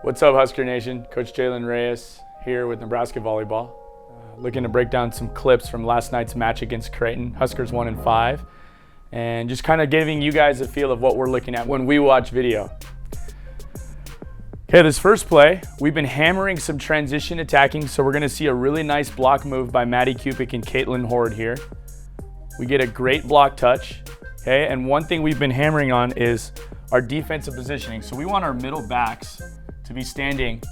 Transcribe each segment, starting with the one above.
What's up, Husker Nation? Coach Jaylen Reyes here with Nebraska Volleyball. Looking to break down some clips from last night's match against Creighton. Huskers won in 5. And just kind of giving you guys a feel of what we're looking at when we watch video. Okay, this first play, we've been hammering some transition attacking, so we're going to see a really nice block move by Maddie Kubik and Caitlin Horde here. We get a great block touch. Okay, and one thing we've been hammering on is our defensive positioning. So we want our middle backs to be standing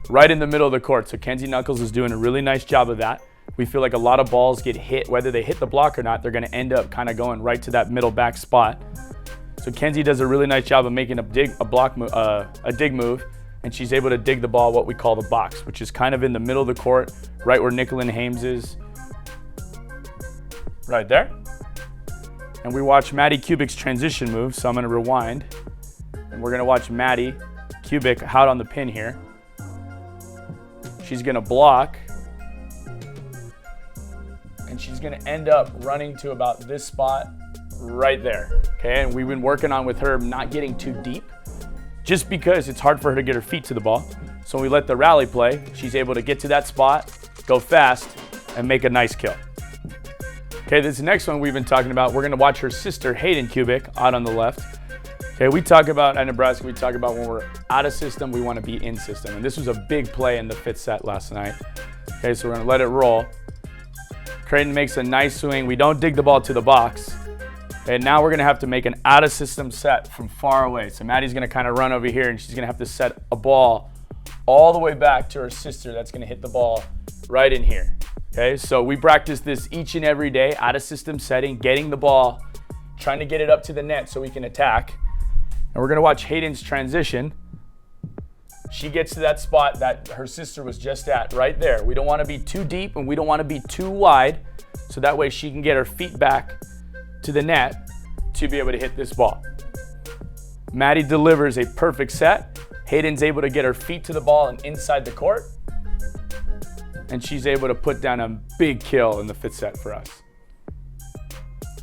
right in the middle of the court. So Kenzie Knuckles is doing a really nice job of that. We feel like a lot of balls get hit, whether they hit the block or not, they're gonna end up kind of going right to that middle back spot. So Kenzie does a really nice job of making a dig move, and she's able to dig the ball what we call the box, which is kind of in the middle of the court, right where Nicholin Hames is, right there. And we watch Maddie Kubik's transition move, so I'm gonna rewind, and we're gonna watch Maddie Kubik out on the pin here. She's gonna block, and she's gonna end up running to about this spot right there, okay? And we've been working on with her not getting too deep, just because it's hard for her to get her feet to the ball. So when we let the rally play, she's able to get to that spot, go fast, and make a nice kill. Okay, this next one we've been talking about, we're gonna watch her sister, Hayden Kubik, out on the left. Okay, we talk about, at Nebraska, we talk about when we're out of system, we wanna be in system. And this was a big play in the 5th set last night. Okay, so we're gonna let it roll. Creighton makes a nice swing. We don't dig the ball to the box. And now we're gonna have to make an out of system set from far away. So Maddie's gonna kind of run over here, and she's gonna have to set a ball all the way back to her sister that's gonna hit the ball right in here. Okay, so we practice this each and every day, out of system setting, getting the ball, trying to get it up to the net so we can attack. And we're gonna watch Hayden's transition. She gets to that spot that her sister was just at, right there. We don't wanna be too deep and we don't wanna be too wide, so that way she can get her feet back to the net to be able to hit this ball. Maddie delivers a perfect set. Hayden's able to get her feet to the ball and inside the court. And she's able to put down a big kill in the 5th set for us.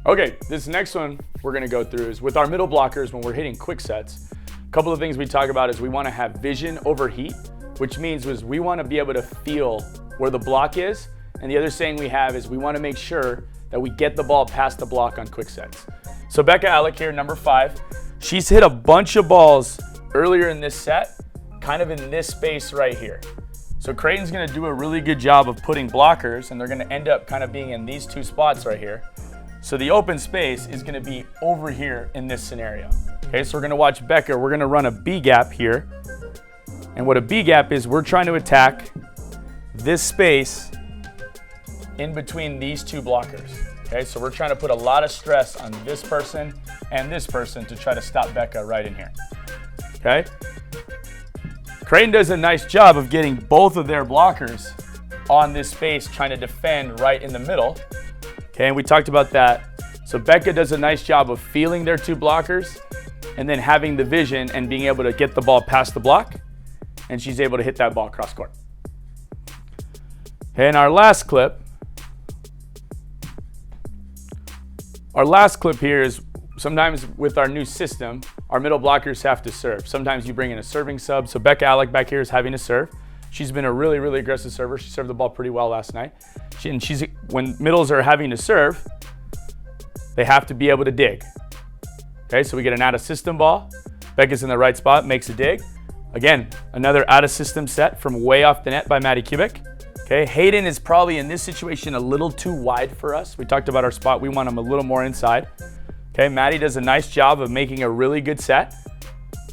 Okay, this next one we're gonna go through is with our middle blockers when we're hitting quick sets. A couple of things we talk about is we wanna have vision over heat, which means we wanna be able to feel where the block is. And the other saying we have is we wanna make sure that we get the ball past the block on quick sets. So Becca Alec here, number 5, she's hit a bunch of balls earlier in this set, kind of in this space right here. So Creighton's gonna do a really good job of putting blockers, and they're gonna end up kind of being in these 2 spots right here. So the open space is gonna be over here in this scenario. Okay, so we're gonna watch Becca. We're gonna run a B gap here. And what a B gap is, we're trying to attack this space in between these 2 blockers. Okay, so we're trying to put a lot of stress on this person and this person to try to stop Becca right in here. Okay? Creighton does a nice job of getting both of their blockers on this space, trying to defend right in the middle. Okay, and we talked about that. So Becca does a nice job of feeling their 2 blockers and then having the vision and being able to get the ball past the block, and she's able to hit that ball cross court. Okay, and our last clip here is sometimes with our new system, our middle blockers have to serve. Sometimes you bring in a serving sub. So Becca Alec back here is having to serve. She's been a really, really aggressive server. She served the ball pretty well last night. When middles are having to serve, they have to be able to dig. Okay, so we get an out of system ball. Becca's in the right spot, makes a dig. Again, another out of system set from way off the net by Maddie Kubik. Okay, Hayden is probably in this situation a little too wide for us. We talked about our spot. We want him a little more inside. Okay, Maddie does a nice job of making a really good set.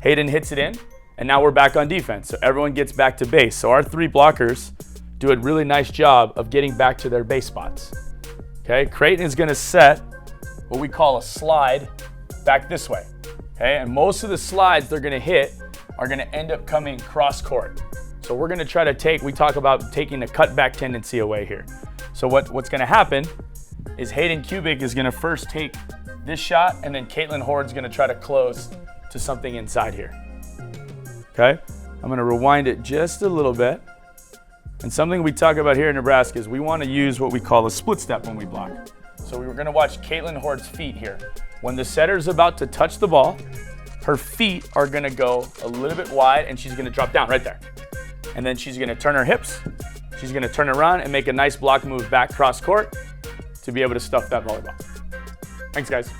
Hayden hits it in, and now we're back on defense. So everyone gets back to base. So our 3 blockers do a really nice job of getting back to their base spots. Okay, Creighton is gonna set what we call a slide back this way. Okay, and most of the slides they're gonna hit are gonna end up coming cross court. So we're gonna try to we talk about taking the cutback tendency away here. So what's gonna happen is Hayden Kubik is gonna first take this shot, and then Caitlin Horde's gonna try to close to something inside here. Okay, I'm gonna rewind it just a little bit. And something we talk about here in Nebraska is we wanna use what we call a split step when we block. So we were gonna watch Caitlin Horde's feet here. When the setter's about to touch the ball, her feet are gonna go a little bit wide and she's gonna drop down right there. And then she's gonna turn her hips, she's gonna turn around and make a nice block move back cross court to be able to stuff that volleyball. Thanks, guys.